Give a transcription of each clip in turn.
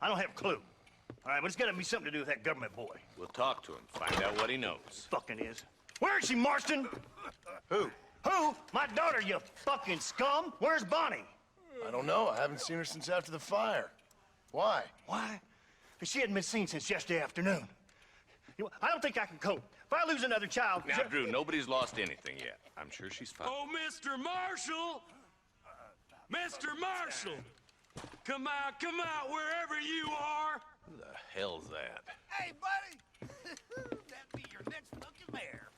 I don't have a clue. All right, but it's gotta be something to do with that government boy. We'll talk to him, find out what he knows. Fucking is. Where is she, Marston? Who? Who? My daughter, you fucking scum. Where's Bonnie? I don't know. I haven't seen her since after the fire. Why? Why? Because she hadn't been seen since yesterday afternoon. You know, I don't think I can cope. If I lose another child... Now, Drew, nobody's lost anything yet. I'm sure she's fine. Oh, Mr. Marshall! Mr. Marshall! Come out, wherever you are! Who the hell's that? Hey, buddy! That'd be your next fucking mayor.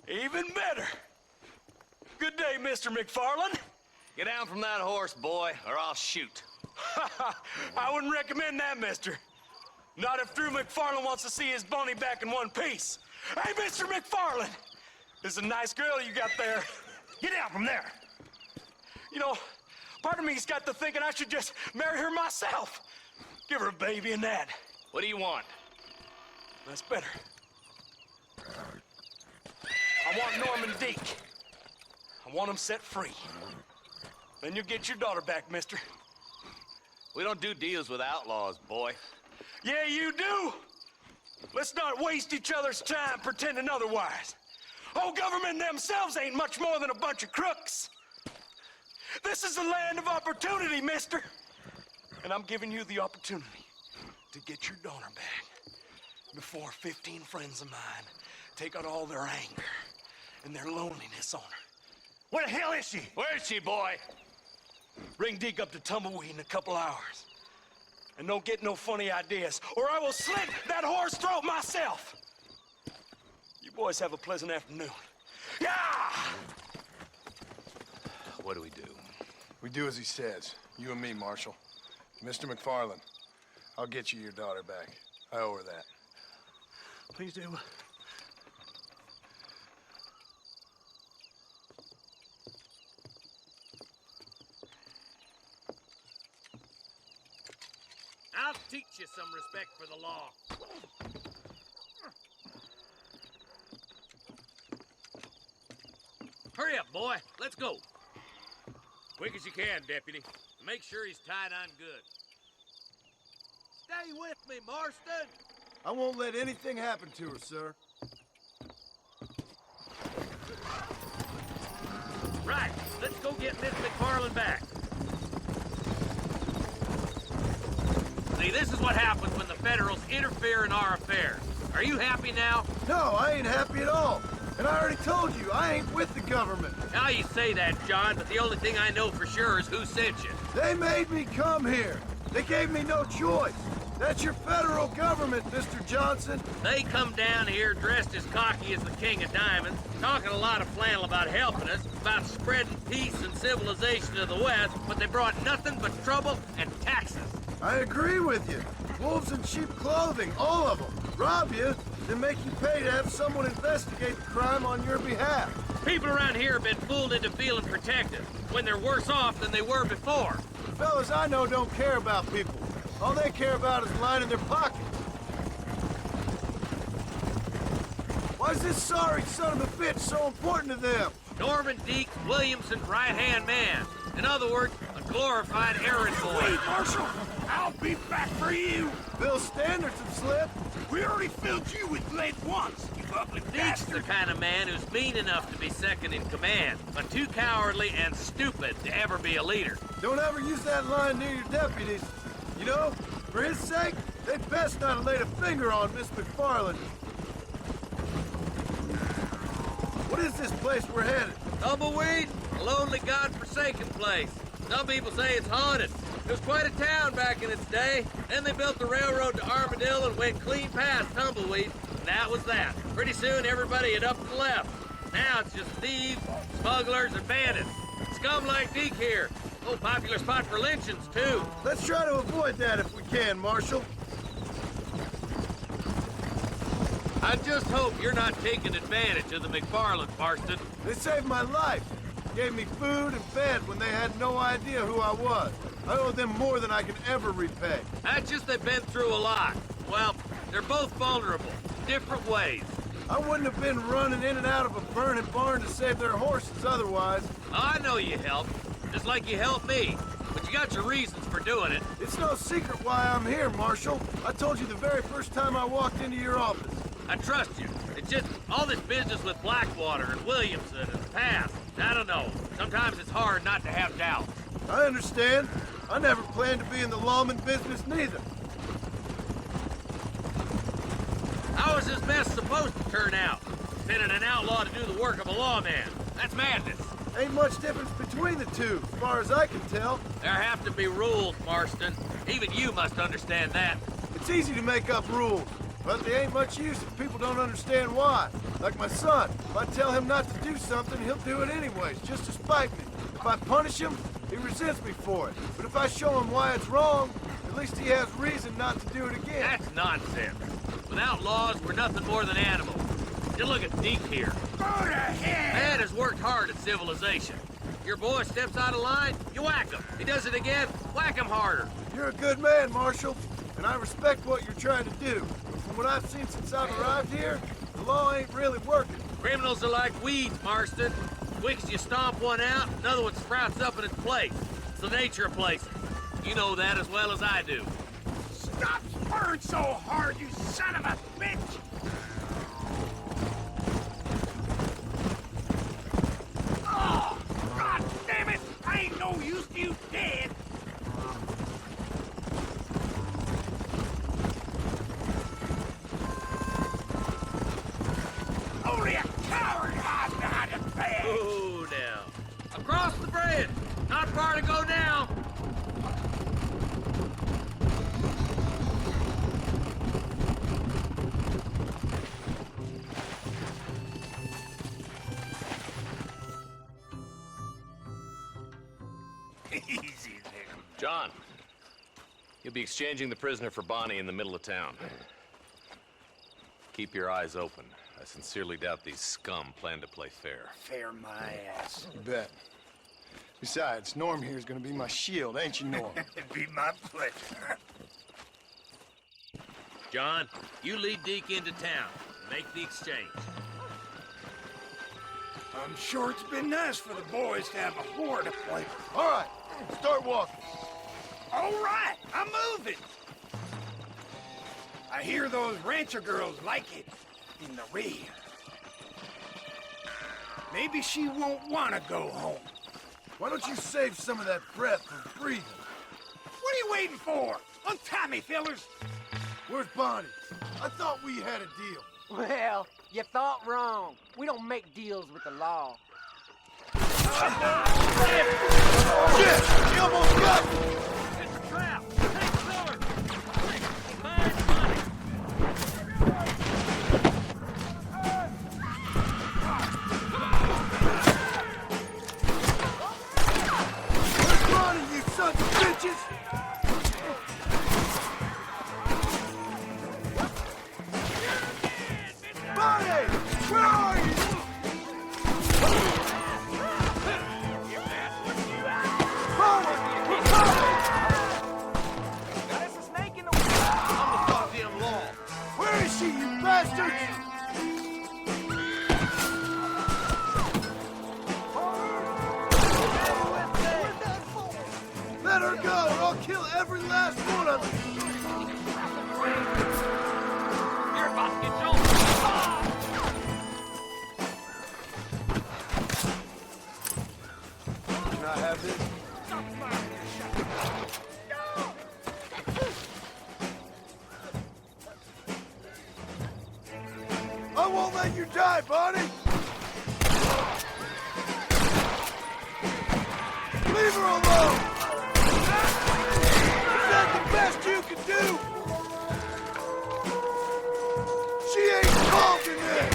Even better! Good day, Mr. MacFarlane. Get down from that horse, boy, or I'll shoot. I wouldn't recommend that, mister. Not if Drew MacFarlane wants to see his Bonnie back in one piece. Hey, Mr. MacFarlane! This is a nice girl you got there. Get out from there! You know, part of me's got to thinking I should just marry her myself. Give her a baby and that. What do you want? That's better. I want Norman Deek. I want him set free. Then you'll get your daughter back, mister. We don't do deals with outlaws, boy. Yeah, you do! Let's not waste each other's time pretending otherwise. Oh, government themselves ain't much more than a bunch of crooks. This is the land of opportunity, mister. And I'm giving you the opportunity to get your daughter back before 15 friends of mine take out all their anger and their loneliness on her. Where the hell is she? Where is she, boy? Bring Deke up to Tumbleweed in a couple hours. And don't get no funny ideas, or I will slit that horse throat myself. You boys have a pleasant afternoon. Yeah! What do we do? We do as he says. You and me, Marshal. Mr. MacFarlane, I'll get you your daughter back. I owe her that. Please do. I'll teach you some respect for the law. Hurry up, boy. Let's go. Quick as you can, Deputy. Make sure he's tied on good. Stay with me, Marston. I won't let anything happen to her, sir. Right. Let's go get Miss MacFarlane back. See, this is what happens when the Federals interfere in our affairs. Are you happy now? No, I ain't happy at all. And I already told you, I ain't with the government. Now you say that, John, but the only thing I know for sure is who sent you. They made me come here. They gave me no choice. That's your federal government, Mr. Johnson. They come down here dressed as cocky as the King of Diamonds, talking a lot of flannel about helping us, about spreading peace and civilization to the West, but they brought nothing but trouble and taxes. I agree with you. Wolves in sheep clothing, all of them. Rob you, then make you pay to have someone investigate the crime on your behalf. People around here have been fooled into feeling protected, when they're worse off than they were before. The fellas I know don't care about people. All they care about is lining their pockets. Why is this sorry son of a bitch so important to them? Norman Deek, Williamson's right-hand man. In other words, a glorified errand boy. Wait, Marshal! I'll be back for you! Bill's standards have slipped. We already filled you with lead once, you ugly Deek's the bastard! kind of man who's mean enough to be second in command, but too cowardly and stupid to ever be a leader. Don't ever use that line near your deputies. You know, for his sake, they'd best not have laid a finger on Miss MacFarlane. What is this place we're headed? Tumbleweed, a lonely, god-forsaken place. Some people say it's haunted. It was quite a town back in its day. Then they built the railroad to Armadillo and went clean past Tumbleweed. And that was that. Pretty soon, everybody had up and left. Now it's just thieves, smugglers, and bandits. Scum like Deke here. Oh, popular spot for lynchings, too. Let's try to avoid that if we can, Marshal. I just hope you're not taking advantage of the MacFarlane, Marston. They saved my life. Gave me food and fed when they had no idea who I was. I owe them more than I can ever repay. That's just they've been through a lot. Well, they're both vulnerable, different ways. I wouldn't have been running in and out of a burning barn to save their horses otherwise. I know you helped, just like you helped me. But You got your reasons for doing it. It's no secret why I'm here, Marshal. I told you the very first time I walked into your office. I trust you. It's just all this business with Blackwater and Williamson and the past. I don't know. Sometimes it's hard not to have doubt. I understand. I never planned to be in the lawman business neither. How is this mess supposed to turn out? Sending an outlaw to do the work of a lawman. That's madness. Ain't much difference between the two, as far as I can tell. There have to be rules, Marston. Even you must understand that. It's easy to make up rules, but they ain't much use if people don't understand why. Like my son. If I tell him not to do something, he'll do it anyways, just to spite me. If I punish him, he resents me for it. But if I show him why it's wrong, at least he has reason not to do it again. That's nonsense. Without laws, we're nothing more than animals. Just look at Deke here. Go to hell! Man has worked hard at civilization. Your boy steps out of line, you whack him. He does it again, whack him harder. You're a good man, Marshal, and I respect what you're trying to do. But from what I've seen since I've arrived here, the law ain't really working. Criminals are like weeds, Marston. Quick as you stomp one out, another one sprouts up in its place. It's the nature of places. You know that as well as I do. Stop spurring so hard, you son of a bitch! Oh, God damn it! I ain't no use to you dead! Only a coward hides behind a bag! Oh, now. Across the bridge. Not far to go now. Easy there. John, you'll be exchanging the prisoner for Bonnie in the middle of town. Keep your eyes open. I sincerely doubt these scum plan to play fair. Fair my ass. You bet. Besides, Norm here is gonna be my shield, ain't you, Norm? It'd be my pleasure. John, you lead Deke into town. Make the exchange. I'm sure it's been nice for the boys to have a whore to play with. All right, start walking. All right, I'm moving. I hear those rancher girls like it in the rear. Maybe she won't want to go home. Why don't you save some of that breath for breathing? What are you waiting for? Untie me, fellers. Where's Bonnie? I thought we had a deal. Well, you thought wrong. We don't make deals with the law. Shit! He almost got me! It's a trap. Take cover. Find money. Where's Bonnie, you sons of bitches? Bonnie! Where are you? There's a snake in the water. Where is she, you bastards? Let her go, or I'll kill every last one of you. You're about to get Jones. Can I have this? I won't let you die, Bonnie! Leave her alone! Is that the best you can do? She ain't involved in this!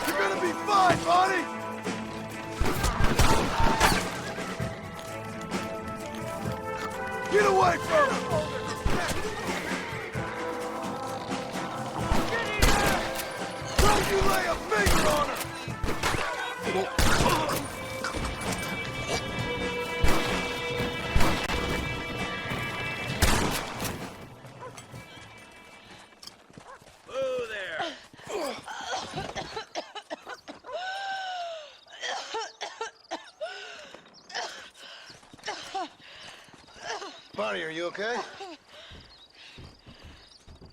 You're gonna be fine, Bonnie! Get away from her! Don't you lay a finger on her! Whoa there. Bonnie, are you okay?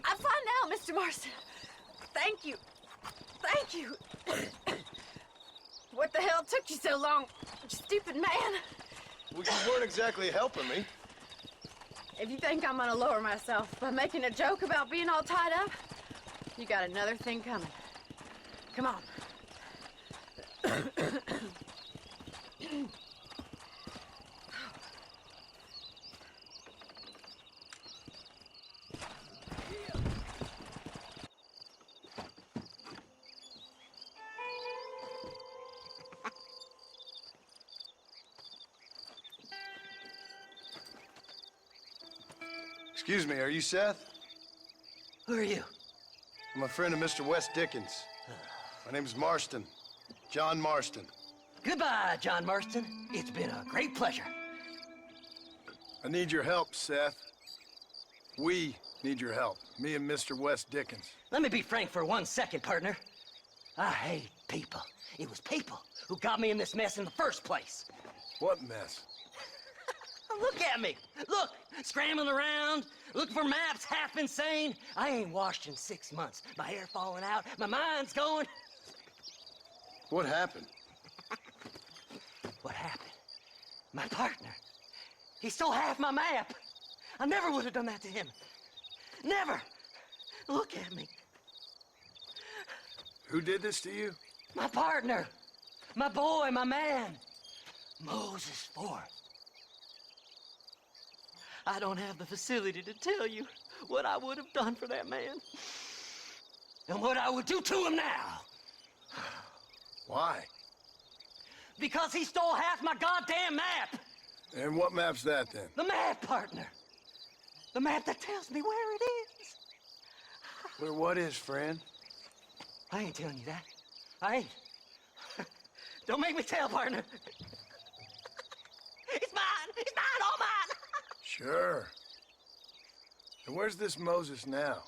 I'm fine now, Mr. Marston. Thank you. Thank you. What the hell took you so long, you stupid man? Well, you weren't exactly helping me. If you think I'm gonna lower myself by making a joke about being all tied up, you got another thing coming. Come on. Excuse me, are you Seth? Who are you? I'm a friend of Mr. Wes Dickens. My name's Marston. John Marston. Goodbye, John Marston. It's been a great pleasure. I need your help, Seth. We need your help. Me and Mr. Wes Dickens. Let me be frank for 1 second, partner. I hate people. It was people who got me in this mess in the first place. What mess? Look at me. Look, scrambling around, looking for maps, half insane. I ain't washed in 6 months. My hair falling out, my mind's going. What happened? What happened? My partner. He stole half my map. I never would have done that to him. Never. Look at me. Who did this to you? My partner. My boy, my man. Moses Ford. I don't have the facility to tell you what I would have done for that man. And what I would do to him now. Why? Because he stole half my goddamn map. And what map's that, then? The map, partner. The map that tells me where it is. Where what is, friend? I ain't telling you that. I ain't. Don't make me tell, partner. It's mine. It's mine, all mine. Sure. And where's this Moses now?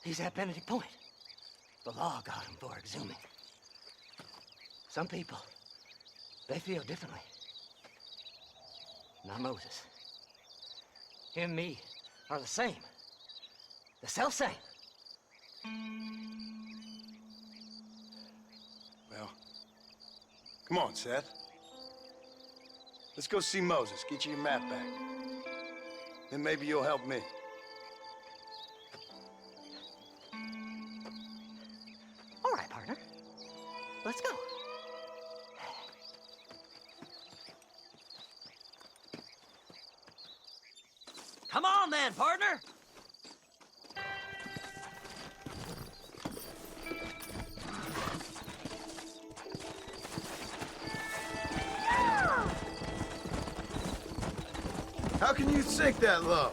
He's at Benedict Point. The law got him for exhuming. Some people, they feel differently. Not Moses. Him and me are the same. The self-same. Well, come on, Seth. Let's go see Moses, get you your map back. Then maybe you'll help me. All right, partner. Let's go. Come on then, partner. How can you sink that low?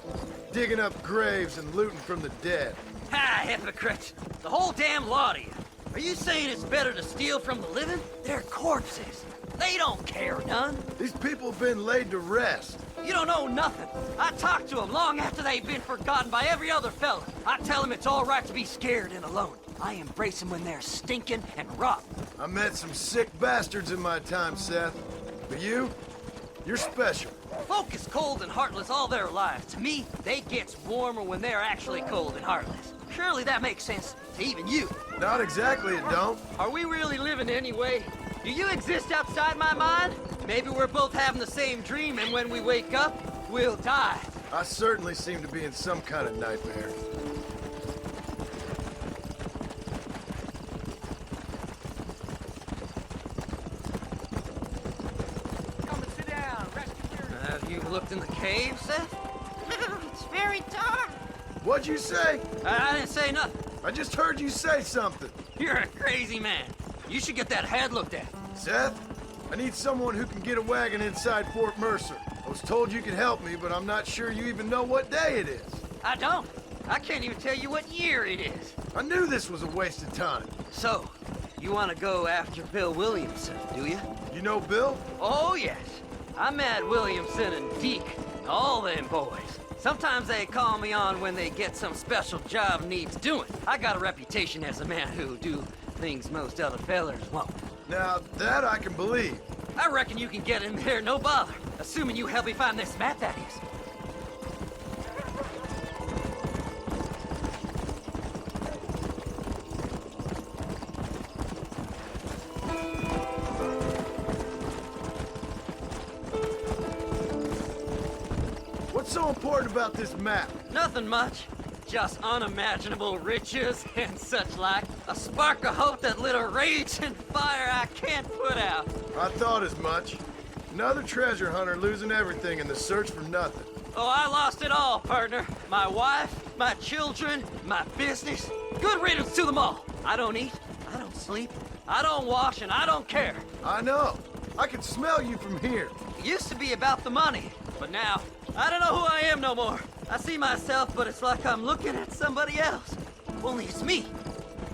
Digging up graves and looting from the dead. Ha, hypocrite. The whole damn lot of you. Are you saying it's better to steal from the living? They're corpses. They don't care none. These people have been laid to rest. You don't know nothing. I talk to them long after they've been forgotten by every other fella. I tell them it's all right to be scared and alone. I embrace them when they're stinking and rotten. I met some sick bastards in my time, Seth. But you're special. Folk is cold and heartless all their lives. To me, they gets warmer when they're actually cold and heartless. Surely that makes sense to even you. Not exactly, it don't. Are we really living anyway? Do you exist outside my mind? Maybe we're both having the same dream, and when we wake up, we'll die. I certainly seem to be in some kind of nightmare. Come and sit down. Rest your Have you looked in the cave, Seth? It's very dark. What'd you say? I didn't say nothing. I just heard you say something. You're a crazy man. You should get that head looked at. Seth, I need someone who can get a wagon inside Fort Mercer. I was told you could help me, but I'm not sure you even know what day it is. I don't. I can't even tell you what year it is. I knew this was a waste of time. So, you want to go after Bill Williamson, do you? You know Bill? Oh, yes. I met Williamson and Deke, and all them boys. Sometimes they call me on when they get some special job needs doing. I got a reputation as a man who do things most other fellers won't. Now, that I can believe. I reckon you can get in there, no bother. Assuming you help me find this map, that is. What's so important about this map? Nothing much. Just unimaginable riches and such like. A spark of hope that lit a raging fire I can't put out. I thought as much. Another treasure hunter losing everything in the search for nothing. Oh, I lost it all, partner. My wife, my children, my business. Good riddance to them all. I don't eat, I don't sleep, I don't wash, and I don't care. I know. I can smell you from here. It used to be about the money, but now, I don't know who I am no more. I see myself, but it's like I'm looking at somebody else. Only it's me,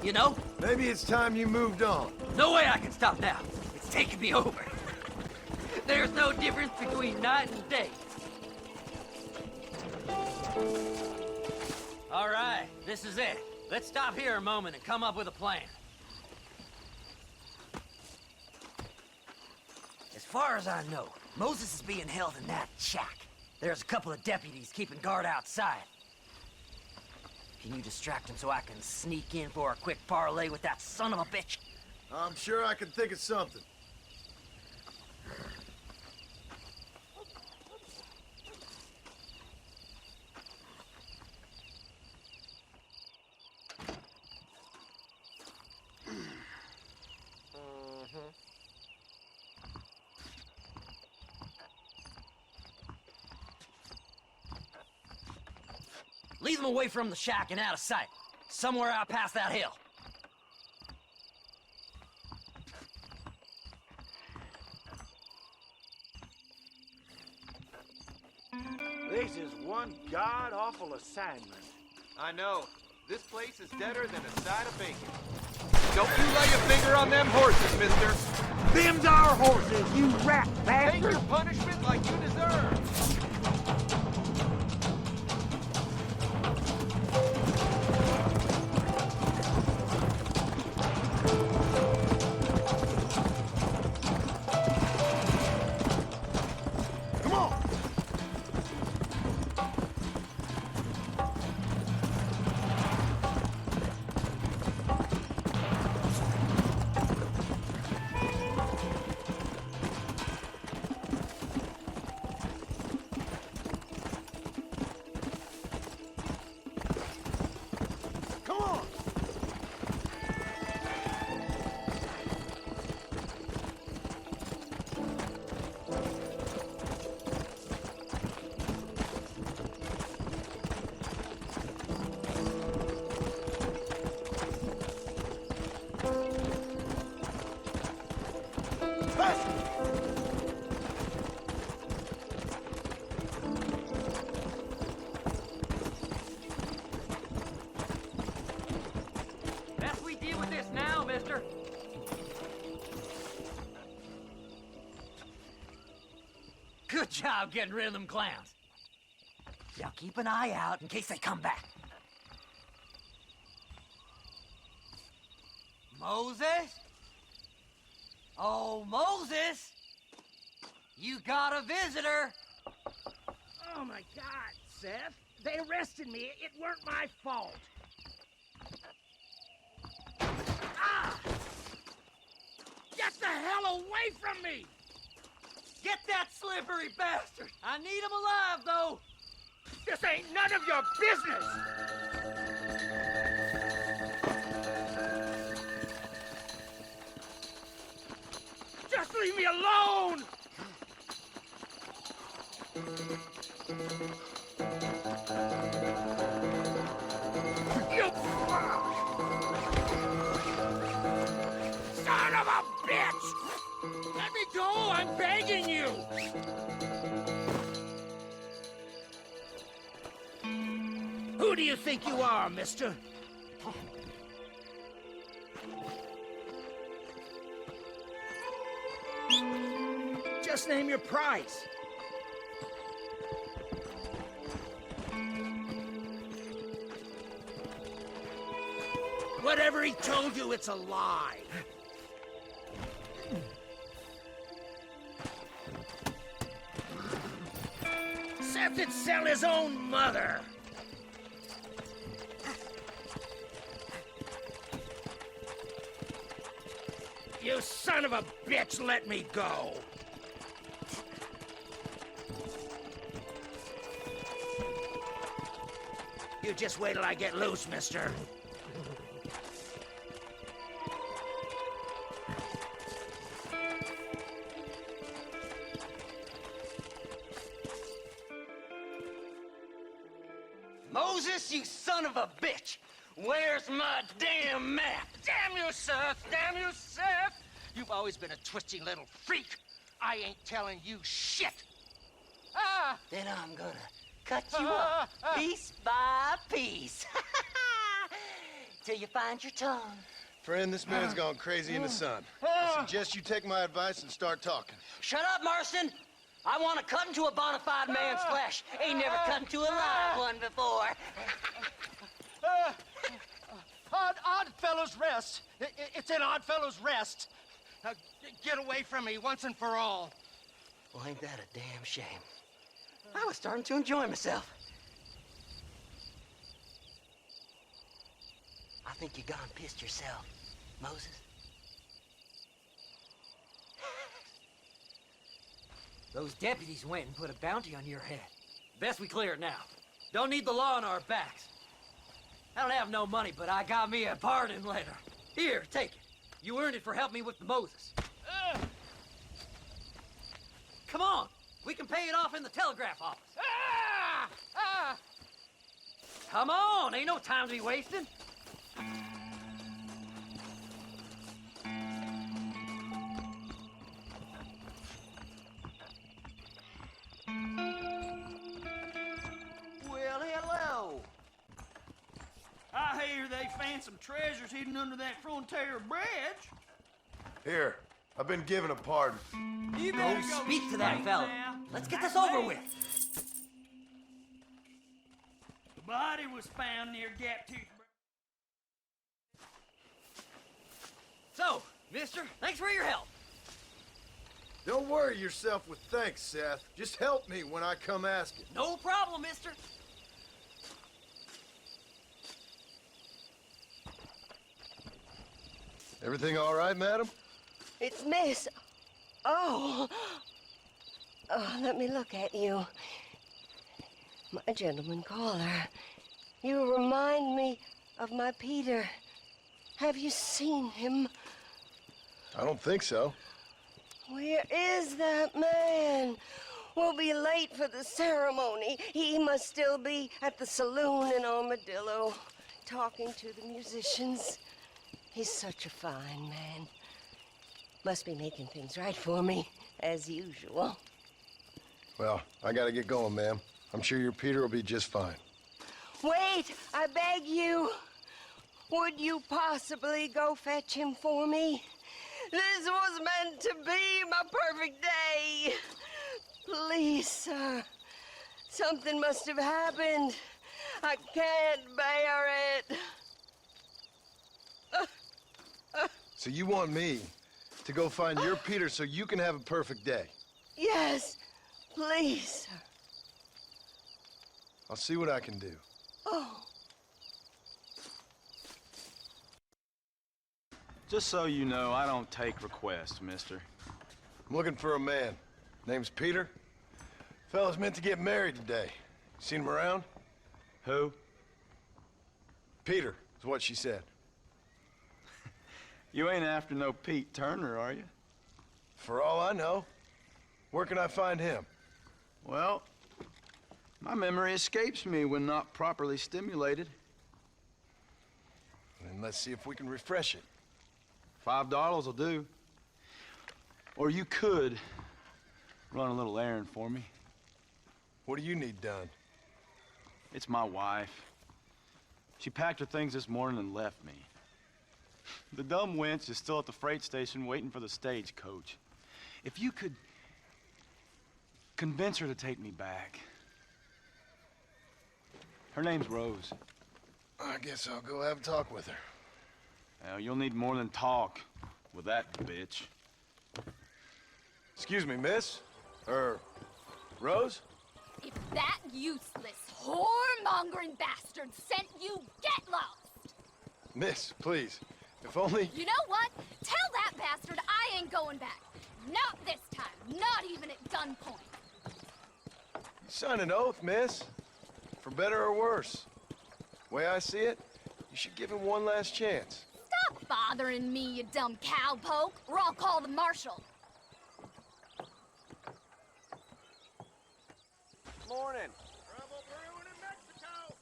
you know? Maybe it's time you moved on. No way I can stop now. It's taking me over. There's no difference between night and day. All right, this is it. Let's stop here a moment and come up with a plan. As far as I know, Moses is being held in that shack. There's a couple of deputies keeping guard outside. Can you distract him so I can sneak in for a quick parlay with that son of a bitch? I'm sure I can think of something. Lead them away from the shack and out of sight. Somewhere out past that hill. This is one god-awful assignment. I know. This place is deader than a side of bacon. Don't you lay a finger on them horses, mister. Them's our horses, you rat Take bastard! your punishment like you deserve. Come on! Come on! Faster! Best we deal with this now, mister. Good job getting rid of them clowns. Now keep an eye out in case they come back. Moses? Oh, Moses! You got a visitor! Oh my God, Seth. They arrested me. It weren't my fault. Ah! Get the hell away from me! Get that slippery bastard! I need him alive, though! This ain't none of your business! Just leave me alone! You son of a bitch! Let me go! I'm begging you! Who do you think you are, mister? Just name your price. Whatever he told you, it's a lie. Seth'd sell his own mother. You son of a bitch, let me go. You just wait till I get loose, mister. Moses, you son of a bitch! Where's my damn map? Damn you, Seth! Damn you, Seth! You've always been a twisty little freak. I ain't telling you shit. Ah! Then I'm gonna cut you up piece by piece. Till you find your tongue. Friend, this man's gone crazy in the sun. I suggest you take my advice and start talking. Shut up, Marston! I want to cut into a bona fide man's flesh. Ain't never cut into a live one before. Odd Fellow's Rest. It's in Odd Fellow's Rest. Now, get away from me once and for all. Well, ain't that a damn shame? I was starting to enjoy myself. I think you gone pissed yourself, Moses. Those deputies went and put a bounty on your head. Best we clear it now. Don't need the law on our backs. I don't have no money, but I got me a pardon letter. Here, take it. You earned it for helping me with the Moses. Come on, we can pay it off in the telegraph office. Come on, ain't no time to be wasting. Well, hello. I hear they found some treasures hidden under that Frontier Bridge. Here, I've been given a pardon. You better go Speak to that straight fella. now. Let's get this over with. The body was found near Gap Tooth. So, mister, thanks for your help. Don't worry yourself with thanks, Seth. Just help me when I come asking. No problem, mister. Everything all right, madam? It's Miss. Oh. Oh, let me look at you. My gentleman caller. You remind me of my Peter. Have you seen him? I don't think so. Where is that man? We'll be late for the ceremony. He must still be at the saloon in Armadillo, talking to the musicians. He's such a fine man. Must be making things right for me, as usual. Well, I gotta get going, ma'am. I'm sure your Peter will be just fine. Wait, I beg you. Would you possibly go fetch him for me? This was meant to be my perfect day. Please, sir. Something must have happened. I can't bear it. So you want me to go find your Peter so you can have a perfect day? Yes, please, sir. I'll see what I can do. Oh. Just so you know, I don't take requests, mister. I'm looking for a man. Name's Peter. Fella's meant to get married today. Seen him around? Who? Peter, is what she said. You ain't after no Pete Turner, are you? For all I know. Where can I find him? Well, my memory escapes me when not properly stimulated. Then let's see if we can refresh it. $5 will do. Or you could run a little errand for me. What do you need done? It's my wife. She packed her things this morning and left me. The dumb wench is still at the freight station waiting for the stagecoach. If you could convince her to take me back. Her name's Rose. I guess I'll go have a talk with her. Now, you'll need more than talk with that bitch. Excuse me, miss? Rose? If that useless, whoremongering bastard sent you, get lost! Miss, please. If only... You know what? Tell that bastard I ain't going back. Not this time. Not even at gunpoint. You signed an oath, miss. For better or worse. Way I see it, you should give him one last chance. Stop bothering me, you dumb cowpoke, or I'll call the marshal. Morning. Trouble brewing in Mexico.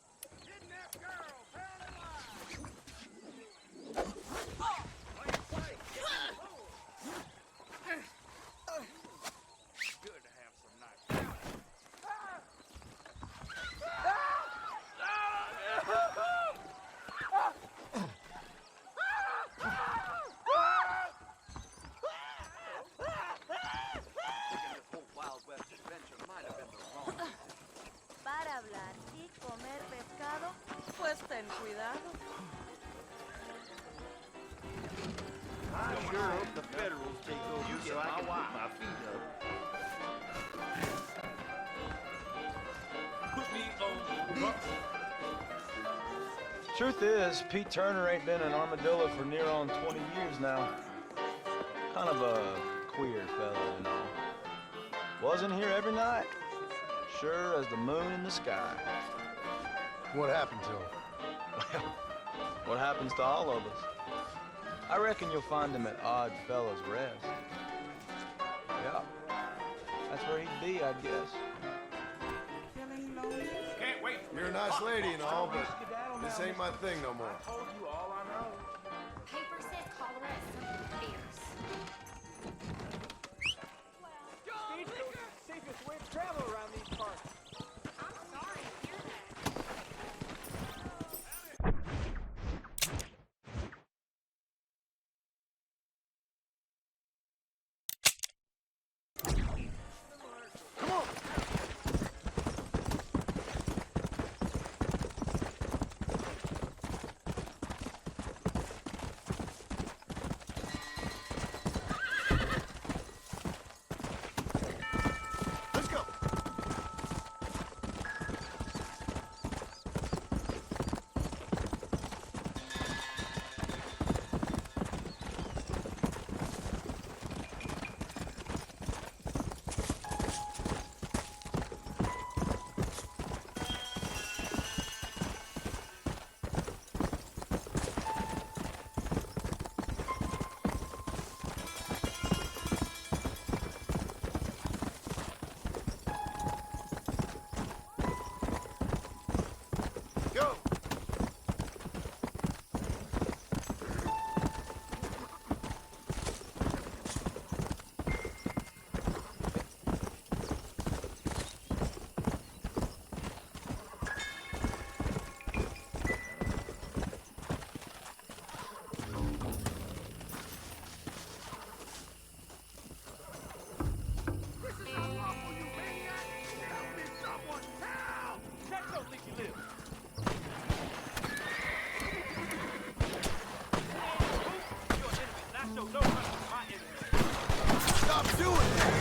Kidnapped girl, found alive. Good to have some nice. Para hablar y comer pescado, pues ten cuidado. I sure hope the Federals take over so I can put my feet up. Put me on the rock. Truth is, Pete Turner ain't been an armadillo for near on 20 years now. Kind of a queer fella and all. Wasn't here every night. Sure as the moon in the sky. What happened to him? Well, what happens to all of us? I reckon you'll find him at Odd Fella's Rest. Yeah, that's where he'd be, I guess. Can't wait. You're a nice lady and all, but this ain't my thing no more. I told you all I know. Paper says cholera is something fierce. Safest way to travel around these parts. I'm sorry to hear that. Let's go! Go! This is unlawful, you maniac! Help me, someone! Help! Jack don't think you live. Your enemy, not so no one is my enemy. Stop doing that!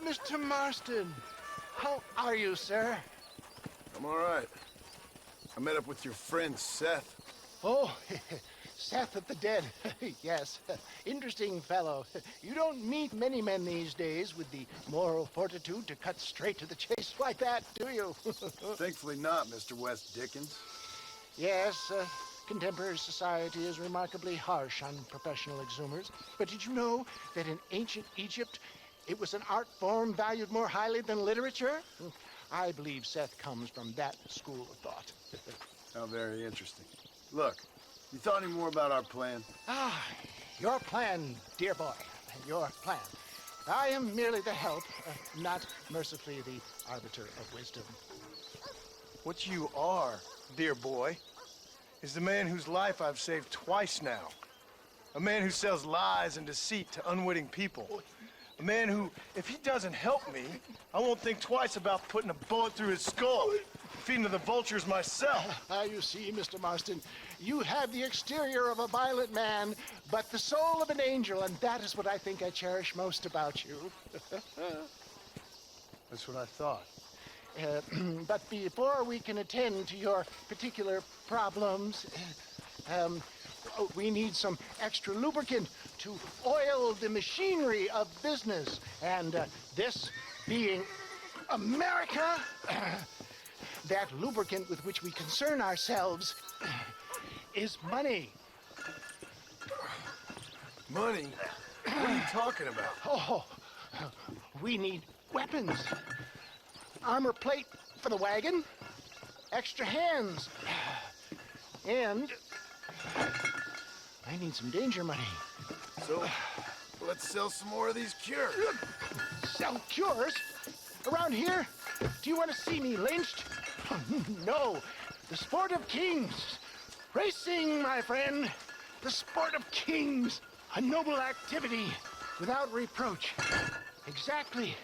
Mr. Marston, how are you, sir? I'm all right. I met up with your friend, Seth. Oh, Seth of the Dead. Yes, interesting fellow. You don't meet many men these days with the moral fortitude to cut straight to the chase like that, do you? Thankfully not, Mr. West Dickens. Yes, contemporary society is remarkably harsh on professional exhumers. But did you know that in ancient Egypt, it was an art form valued more highly than literature? I believe Seth comes from that school of thought. How very interesting. Look, you thought any more about our plan? Ah, your plan, dear boy, your plan. I am merely the help, not mercifully the arbiter of wisdom. What you are, dear boy, is the man whose life I've saved twice now. A man who sells lies and deceit to unwitting people. A man who, if he doesn't help me, I won't think twice about putting a bullet through his skull, feeding to the vultures myself. You see, Mr. Marston, you have the exterior of a violent man, but the soul of an angel, and that is what I think I cherish most about you. That's what I thought. But before we can attend to your particular problems, we need some extra lubricant to oil the machinery of business. And this being America, that lubricant with which we concern ourselves is money. Money? What are you talking about? Oh, we need weapons. Armor plate for the wagon, extra hands, and I need some danger money. So, let's sell some more of these cures. Sell cures? Around here? Do you want to see me lynched? No. The sport of kings. Racing, my friend. The sport of kings. A noble activity without reproach. Exactly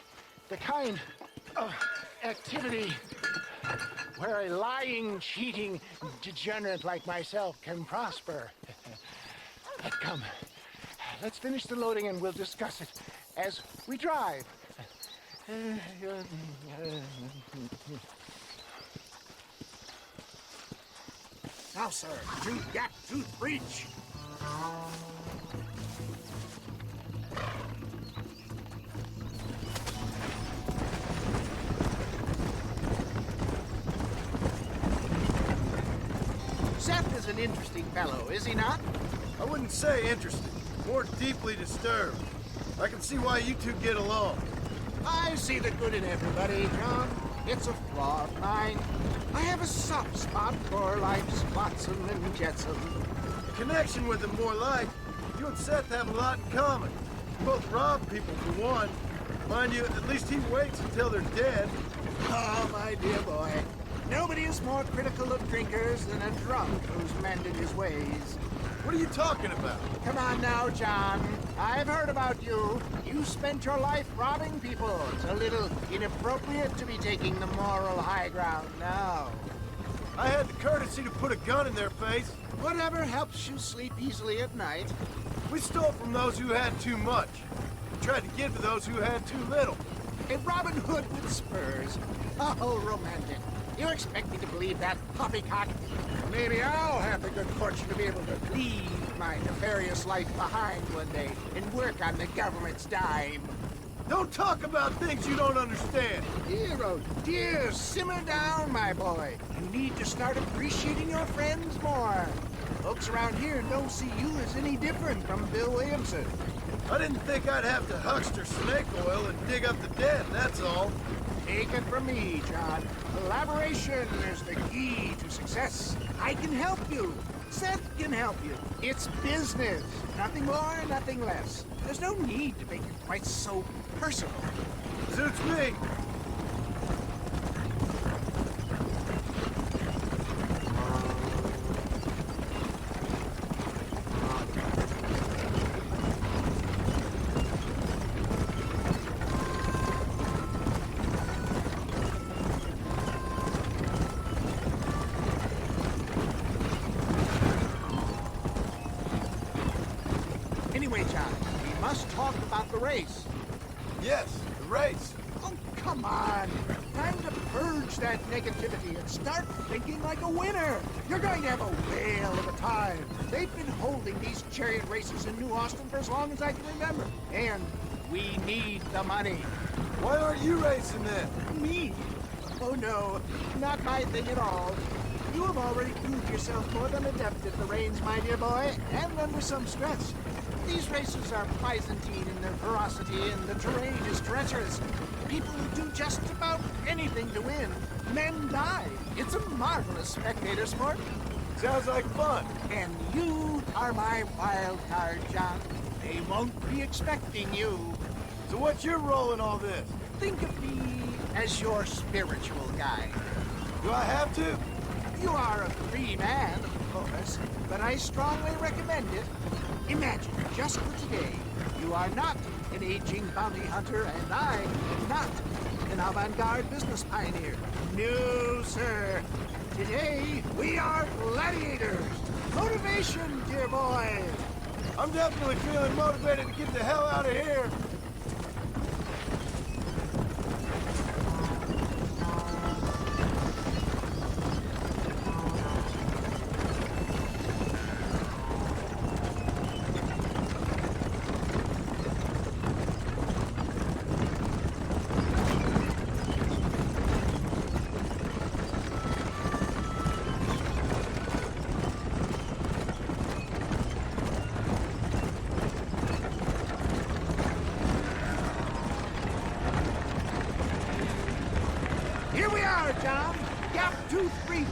the kind of activity where a lying, cheating degenerate like myself can prosper. But come, let's finish the loading and we'll discuss it as we drive. Now, sir, tooth gap, tooth breach. Seth is an interesting fellow, is he not? I wouldn't say interesting, more deeply disturbed. I can see why you two get along. I see the good in everybody, John. It's a flaw of mine. I have a soft spot for life's flotsam and jetsam. The connection with him, more like. You and Seth have a lot in common. You both rob people, for one. Mind you, at least he waits until they're dead. Oh, my dear boy. Nobody is more critical of drinkers than a drunk who's mended his ways. What are you talking about? Come on now, John. I've heard about you. You spent your life robbing people. It's a little inappropriate to be taking the moral high ground now. I had the courtesy to put a gun in their face. Whatever helps you sleep easily at night. We stole from those who had too much. We tried to give to those who had too little. A Robin Hood with spurs. Oh, romantic. You expect me to believe that poppycock? Maybe I'll have the good fortune to be able to leave my nefarious life behind one day and work on the government's dime. Don't talk about things you don't understand. Dear, oh dear, simmer down, my boy. You need to start appreciating your friends more. Folks around here don't see you as any different from Bill Williamson. I didn't think I'd have to huckster snake oil and dig up the dead, that's all. Take it from me, John. Collaboration is the key to success. I can help you. Seth can help you. It's business. Nothing more, nothing less. There's no need to make it quite so personal. Suits me. Anyway, John, we must talk about the race. Yes, the race. Oh, come on. Time to purge that negativity and start thinking like a winner. You're going to have a whale of a time. They've been holding these chariot races in New Austin for as long as I can remember. And we need the money. Why aren't you racing then? Me? Oh no, not my thing at all. You have already proved yourself more than adept at the reins, my dear boy, and under some stress. These races are Byzantine in their ferocity, and the terrain is treacherous. People who do just about anything to win. Men die. It's a marvelous spectator sport. Sounds like fun. And you are my wild card, John. They won't be expecting you. So what's your role in all this? Think of me as your spiritual guide. Do I have to? You are a free man, of course, but I strongly recommend it. Imagine, just for today, you are not an aging bounty hunter, and I am not an avant-garde business pioneer. No, sir. Today, we are gladiators. Motivation, dear boy. I'm definitely feeling motivated to get the hell out of here. Here we are, John. Gap Tooth Breach.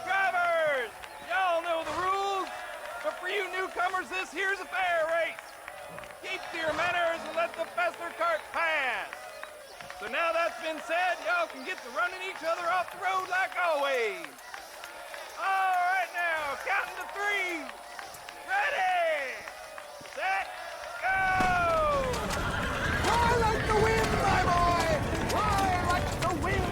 Drivers! Y'all know the rules, but for you newcomers, this here's a fair race. Keep to your manners and let the faster cart pass. So now that's been said, y'all can get to running each other off the road like always. All right now, counting to 3. Ready, set, go! I like the wind, my boy! I like the wind!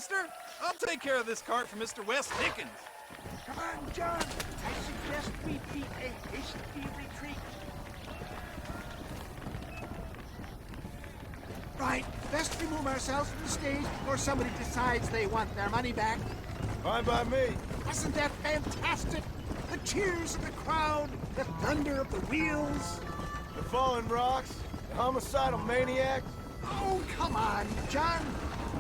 master. I'll take care of this cart for Mr. West Dickens. Come on, John. I suggest we beat a hasty retreat. Right, best remove ourselves from the stage before somebody decides they want their money back. Fine by me. Wasn't that fantastic? The cheers of the crowd, the thunder of the wheels. The falling rocks, the homicidal maniacs. Oh, come on, John.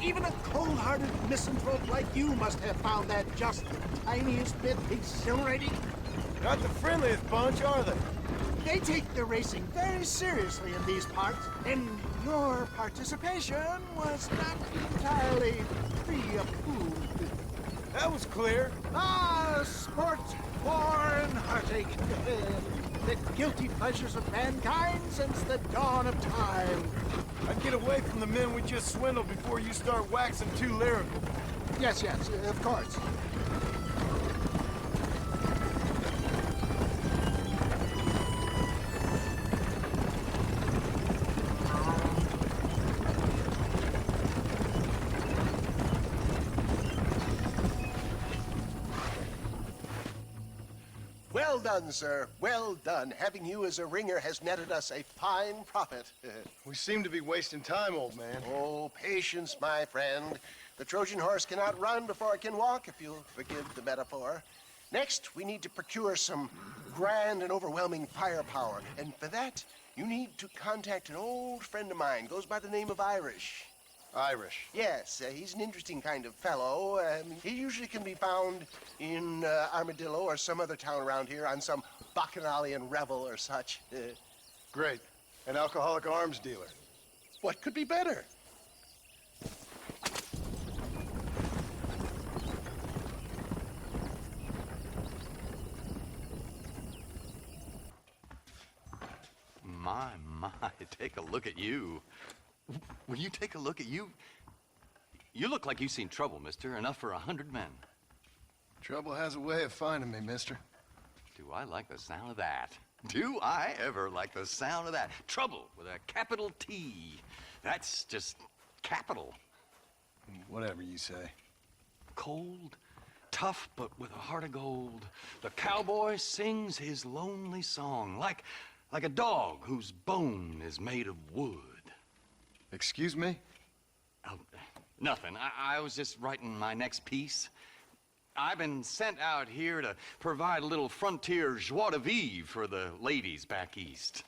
Even a cold-hearted misanthrope like you must have found that just the tiniest bit exhilarating. Not the friendliest bunch, are they? They take their racing very seriously in these parts, and your participation was not entirely free of food. That was clear. Ah, sport, war, and heartache. The guilty pleasures of mankind since the dawn of time. I'd get away from the men we just swindled before you start waxing too lyrical. Yes, of course. Well done, sir. Well done. Having you as a ringer has netted us a fine profit. We seem to be wasting time, old man. Oh, patience, my friend. The Trojan horse cannot run before it can walk, if you'll forgive the metaphor. Next, we need to procure some grand and overwhelming firepower. And for that, you need to contact an old friend of mine. Goes by the name of Irish. Irish? Yes, he's an interesting kind of fellow. He usually can be found in Armadillo or some other town around here on some bacchanalian revel or such. Great. An alcoholic arms dealer. What could be better? My, take a look at you. Will you take a look at you? You look like you've seen trouble, mister. Enough for 100 men. Trouble has a way of finding me, mister. Do I like the sound of that? Do I ever like the sound of that? Trouble with a capital T. That's just capital. Whatever you say. Cold, tough, but with a heart of gold. The cowboy sings his lonely song like a dog whose bone is made of wood. Excuse me? Oh, nothing. I was just writing my next piece. I've been sent out here to provide a little frontier joie de vivre for the ladies back east.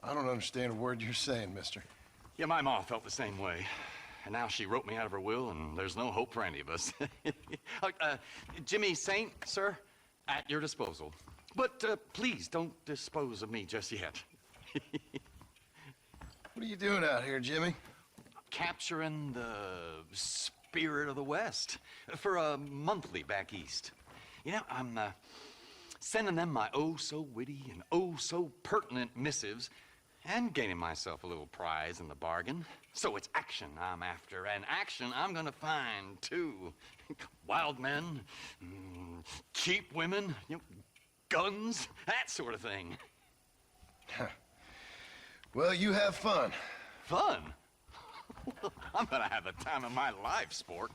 I don't understand a word you're saying, mister. Yeah, my ma felt the same way. And now she wrote me out of her will, and there's no hope for any of us. Jimmy Saint, sir, at your disposal. But please don't dispose of me just yet. What are you doing out here, Jimmy? Capturing the spirit of the West for a monthly back east. You know, I'm sending them my oh-so-witty and oh-so-pertinent missives and gaining myself a little prize in the bargain. So it's action I'm after, and action I'm gonna find, too. Wild men, cheap women, you know, guns, that sort of thing. Well, you have fun. Fun? I'm gonna have the time of my life, sport.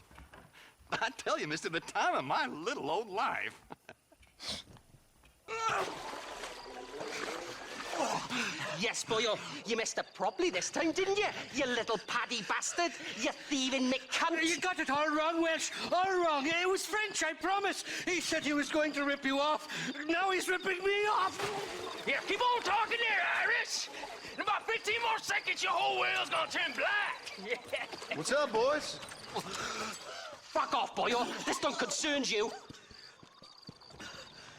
I tell you, mister, the time of my little old life. Yes, boyo, you messed up properly this time, didn't you? You little paddy bastard. You thieving McCunt. You got it all wrong, Welsh. All wrong. It was French, I promise. He said he was going to rip you off. Now he's ripping me off. Here, keep on talking there, Irish. In about 15 more seconds, your whole world's gonna turn black. What's up, boys? Fuck off, boyo. This don't concern you.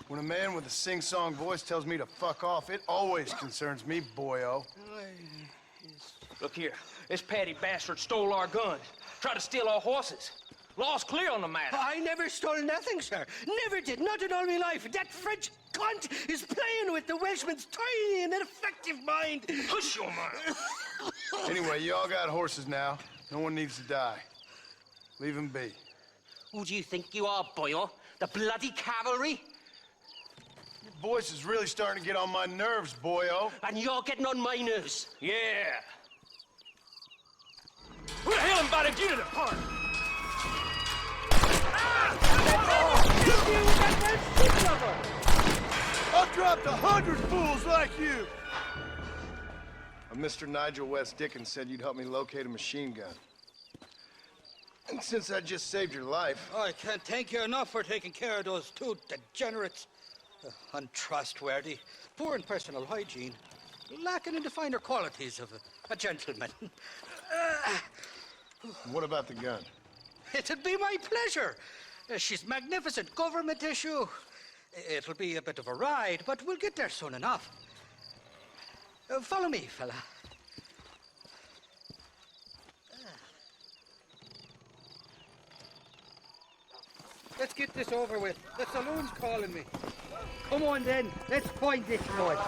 When a man with a sing-song voice tells me to fuck off, it always concerns me, boyo. Look here. This paddy bastard stole our guns. Tried to steal our horses. Law's clear on the matter. I never stole nothing, sir. Never did. Not in all my life. That French cunt is playing with the Welshman's tiny and ineffective mind. Hush your mouth. Anyway, you all got horses now. No one needs to die. Leave him be. Who do you think you are, boyo? The bloody cavalry? Your voice is really starting to get on my nerves, boyo. And you're getting on my nerves. Yeah. Who the hell invited you to the party? I've dropped 100 fools like you! Mr. Nigel West Dickens said you'd help me locate a machine gun. And since I just saved your life... I can't thank you enough for taking care of those two degenerates. Untrustworthy, poor in personal hygiene, lacking in the finer qualities of a gentleman. What about the gun? It'd be my pleasure. She's magnificent, government issue. It'll be a bit of a ride, but we'll get there soon enough. Follow me, fella. Let's get this over with. The saloon's calling me. Come on then, let's find this road.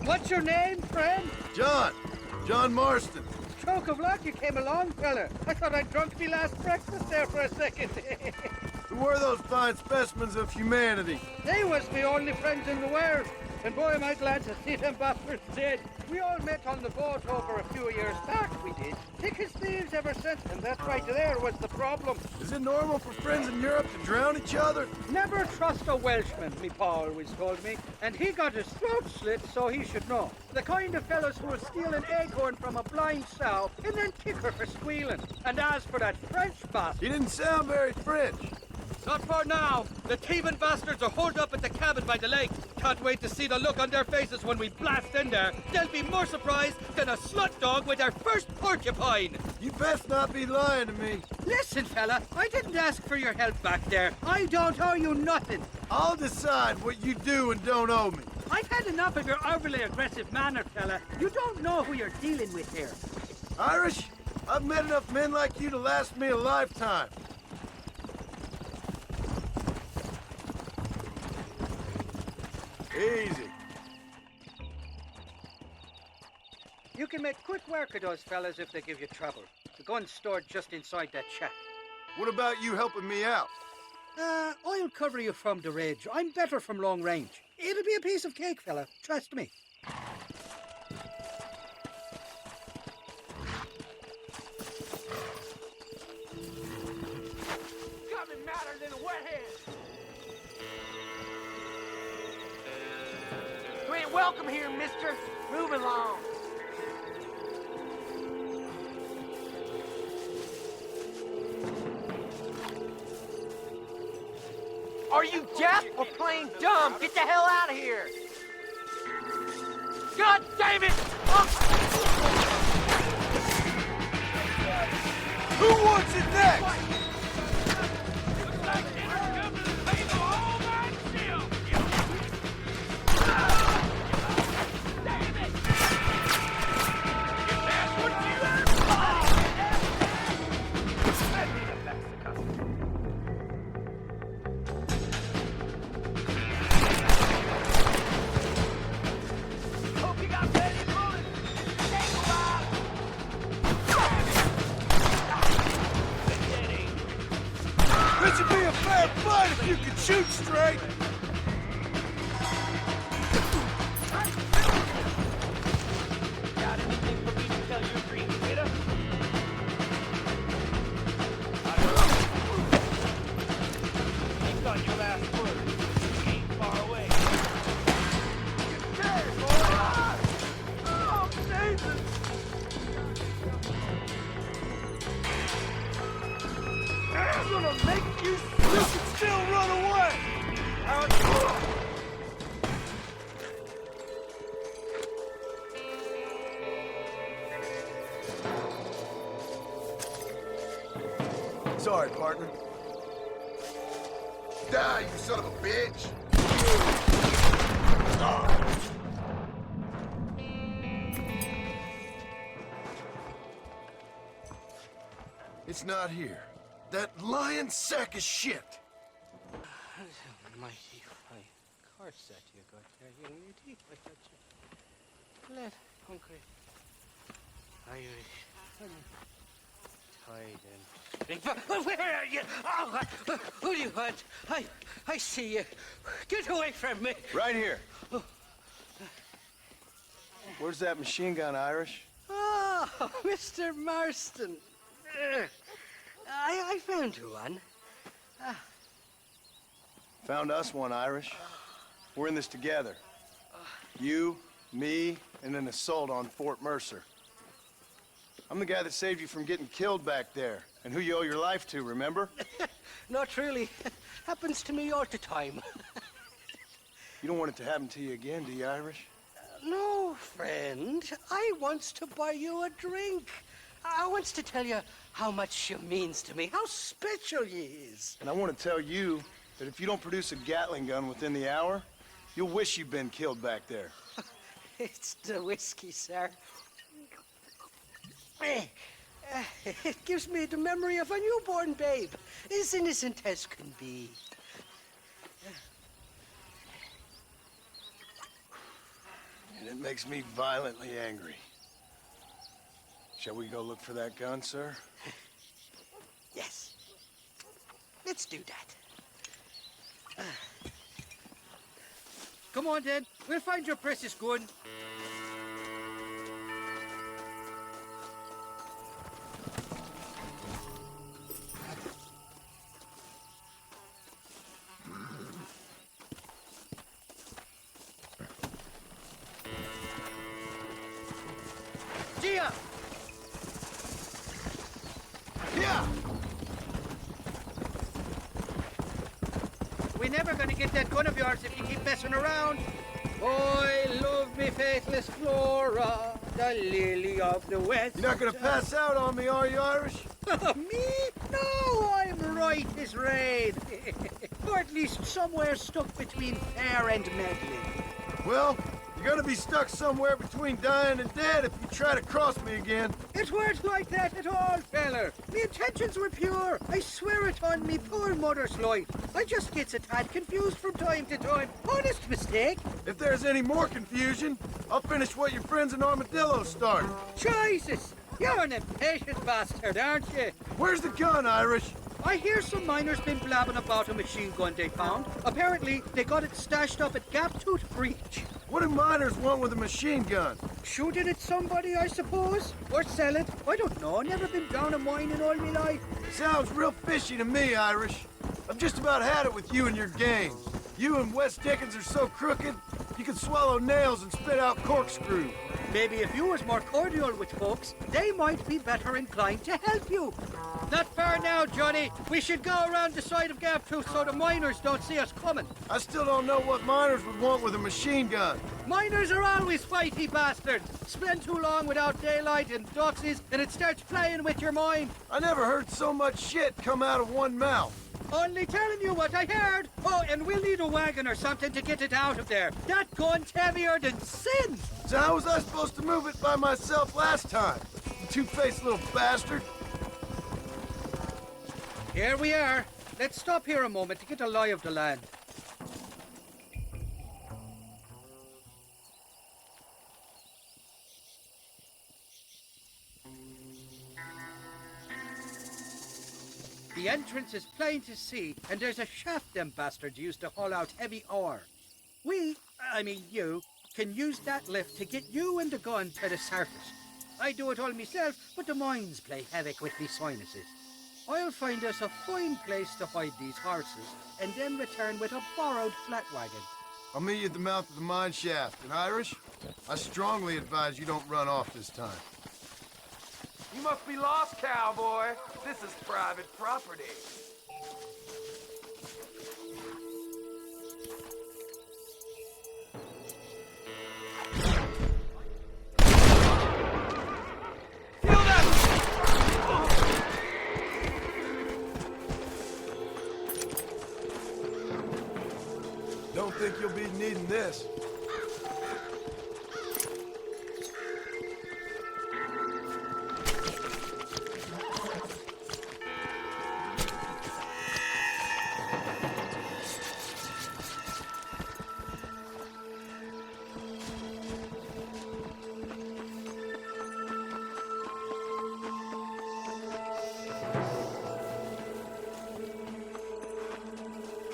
What's your name, friend? John Marston. Stroke of luck you came along, fella. I thought I'd drunk me last breakfast there for a second. Who were those fine specimens of humanity? They was my only friends in the world. And boy, am I glad to see them bastards dead. We all met on the boat over a few years back, we did. Thick as thieves ever since, and that right there was the problem. Is it normal for friends in Europe to drown each other? Never trust a Welshman, me pa always told me. And he got his throat slit, so he should know. The kind of fellas who will steal an acorn from a blind sow and then kick her for squealing. And as for that French bastard... He didn't sound very French. Not for now. The thieving bastards are holed up at the cabin by the lake. Can't wait to see the look on their faces when we blast in there. They'll be more surprised than a slut dog with their first porcupine. You best not be lying to me. Listen, fella, I didn't ask for your help back there. I don't owe you nothing. I'll decide what you do and don't owe me. I've had enough of your overly aggressive manner, fella. You don't know who you're dealing with here. Irish, I've met enough men like you to last me a lifetime. Easy. You can make quick work of those fellas if they give you trouble. The gun's stored just inside that shack. What about you helping me out? I'll cover you from the ridge. I'm better from long range. It'll be a piece of cake, fella. Trust me. Got me madder than a wet hen. You ain't welcome here, mister. Move along. Are you deaf or playing dumb? Get the hell out of here! God damn it! Who wants it next? This would be a fair fight if you could shoot straight. Got anything for me to tell your dream, kiddo? Think on your last word. You ain't far away. Get dead, boy! Oh, Jesus! I'm gonna make you... You can still run away! Sorry, partner. Die, you son of a bitch! It's not here. That lying sack of shit. Mighty fine corset you got there, young lady. I thought you... Let hungry. Irish. Where are you? Oh, who do you want? I see you. Get away from me. Right here. Where's that machine gun, Irish? Oh, Mr. Marston. I found you one. Found us one, Irish. We're in this together. You, me, and an assault on Fort Mercer. I'm the guy that saved you from getting killed back there, and who you owe your life to, remember? Not really. Happens to me all the time. You don't want it to happen to you again, do you, Irish? No, friend. I wants to buy you a drink. I wants to tell you how much she means to me, how special you is. And I want to tell you that if you don't produce a Gatling gun within the hour, you'll wish you'd been killed back there. It's the whiskey, sir. It gives me the memory of a newborn babe, as innocent as can be. And it makes me violently angry. Shall we go look for that gun, sir? Yes. Let's do that. Come on, then. We'll find your precious gun. Gia! Yeah! We're never gonna get that gun of yours if you keep messing around. I love me faithless Flora, the lily of the West. You're not gonna pass out on me, are you, Irish? Me? No, I'm right as rain. Or at least somewhere stuck between fair and meddling. Well, you're gonna be stuck somewhere between dying and dead if you try to cross me again. It weren't like that at all, feller. Me intentions were pure. I swear it on me poor mother's life. I just gets a tad confused from time to time. Honest mistake. If there's any more confusion, I'll finish what your friends in Armadillo started. Jesus! You're an impatient bastard, aren't you? Where's the gun, Irish? I hear some miners been blabbing about a machine gun they found. Apparently, they got it stashed up at Gaptooth Breach. What do miners want with a machine gun? Shoot it at somebody, I suppose? Or sell it? I don't know. Never been down a mine in all my life. Sounds real fishy to me, Irish. I've just about had it with you and your gang. You and Wes Dickens are so crooked, you can swallow nails and spit out corkscrews. Maybe if you was more cordial with folks, they might be better inclined to help you. Not far now, Johnny. We should go around the side of Gaptooth so the miners don't see us coming. I still don't know what miners would want with a machine gun. Miners are always fighty bastards. Spend too long without daylight and doxies, and it starts playing with your mind. I never heard so much shit come out of one mouth. Only telling you what I heard. Oh, and we'll need a wagon or something to get it out of there. That gun's heavier than sin. So how was I supposed to move it by myself last time? You two-faced little bastard. Here we are. Let's stop here a moment to get a lie of the land. The entrance is plain to see, and there's a shaft them bastards use to haul out heavy ore. I mean you, can use that lift to get you and the gun to the surface. I do it all myself, but the mines play havoc with me sinuses. I'll find us a fine place to hide these horses, and then return with a borrowed flat wagon. I'll meet you at the mouth of the mine shaft. And Irish, I strongly advise you don't run off this time. You must be lost, cowboy. This is private property. Don't think you'll be needing this.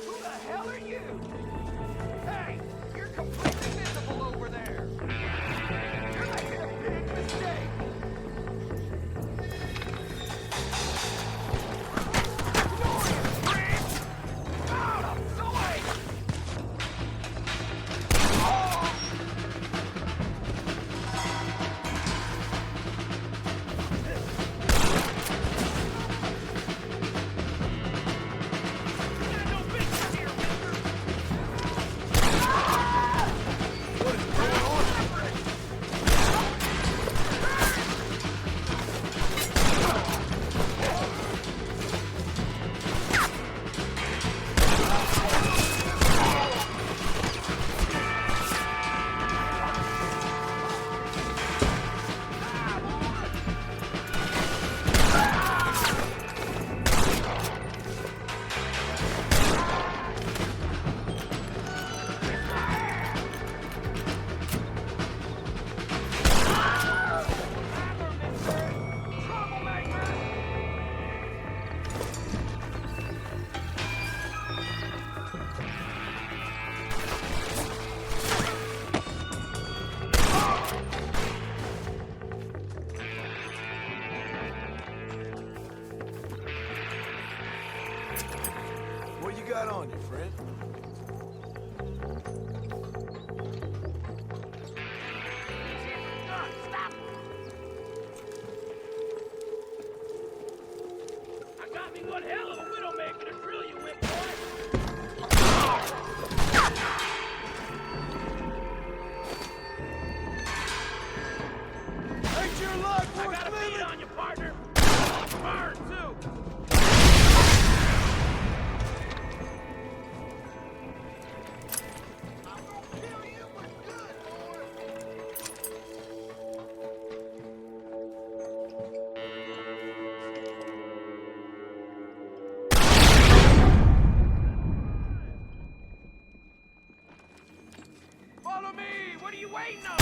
Who the hell are you? Hey, you're completely got on you, friend? Stop! I got me one hell of a widowmaker to drill you with, boy! Ain't your life I worth got a living? beat on you, partner! Burn, too! Follow me! What are you waiting on?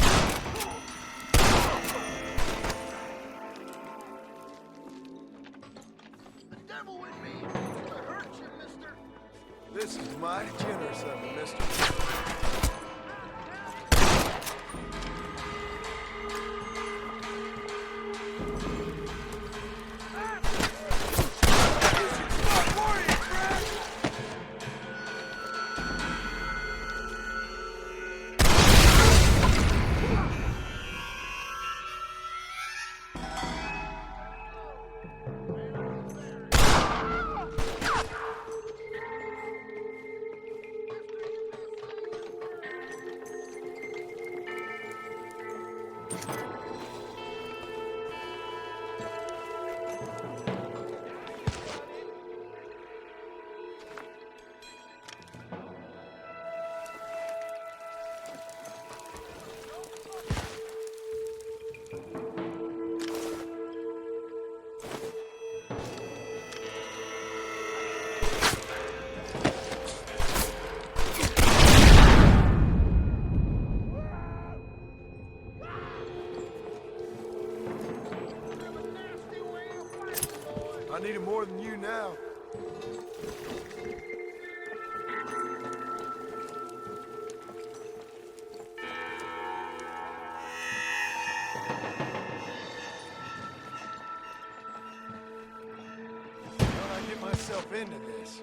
The devil in me to hurt you, mister. This is mighty generous of you, mister. I need him more than you now. How'd I get myself into this?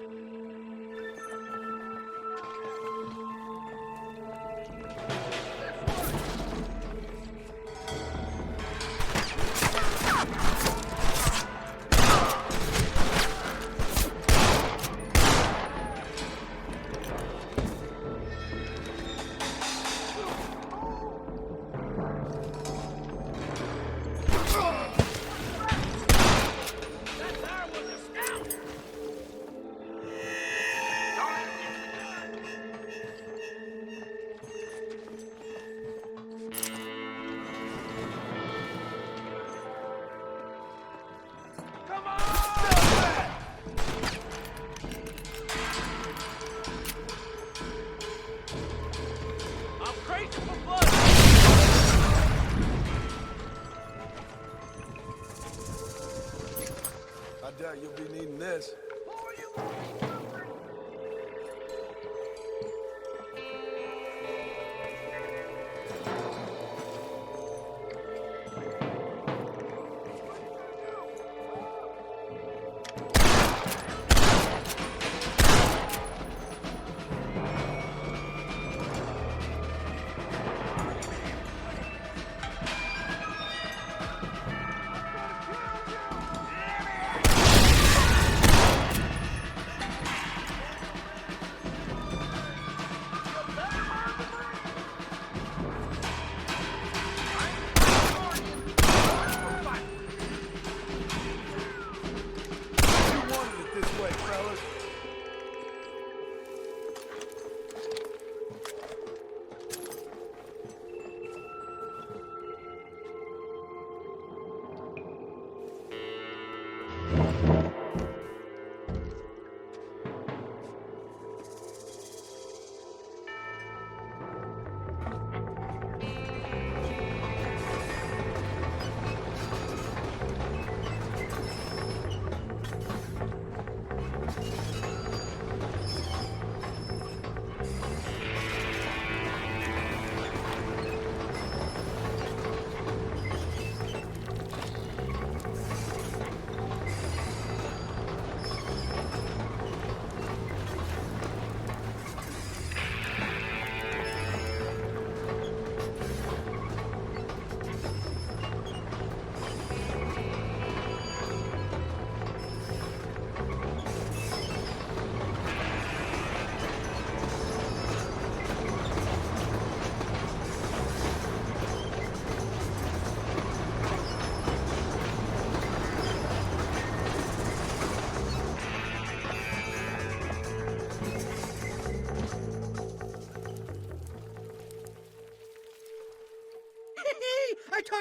I doubt you'll be needing this.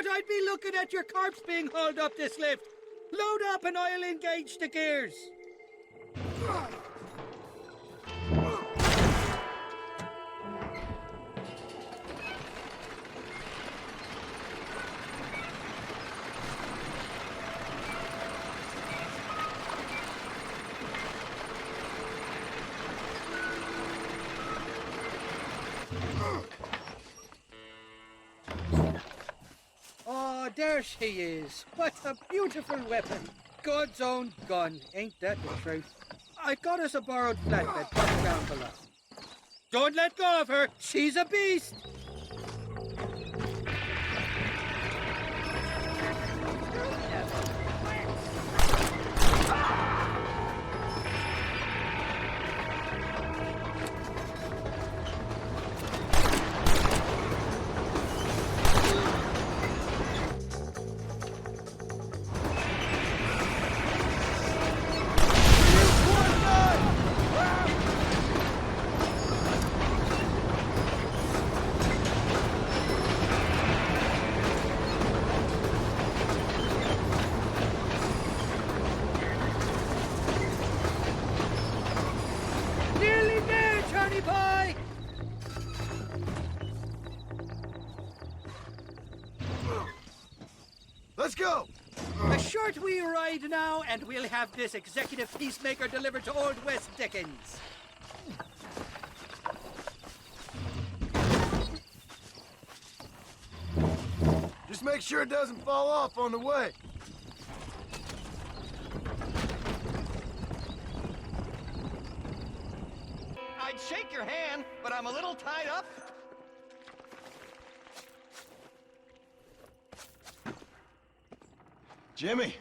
But I'd be looking at your corpse being hauled up this lift. Load up and I'll engage the gears. Oh, there she is. What a beautiful weapon. God's own gun, ain't that the truth? I got us a borrowed flatbed tucked down below. Don't let go of her. She's a beast. Let's go! A short wee ride now, and we'll have this executive peacemaker delivered to Old West Dickens. Just make sure it doesn't fall off on the way. I'd shake your hand, but I'm a little tied up. Jimmy,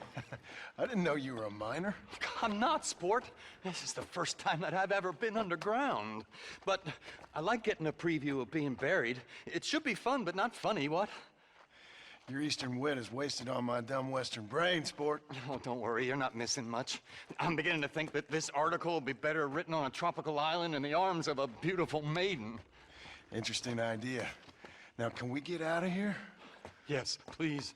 I didn't know you were a miner. I'm not, sport. This is the first time that I've ever been underground. But I like getting a preview of being buried. It should be fun, but not funny, what? Your eastern wit is wasted on my dumb western brain, sport. Oh, don't worry, you're not missing much. I'm beginning to think that this article will be better written on a tropical island in the arms of a beautiful maiden. Interesting idea. Now, can we get out of here? Yes, please.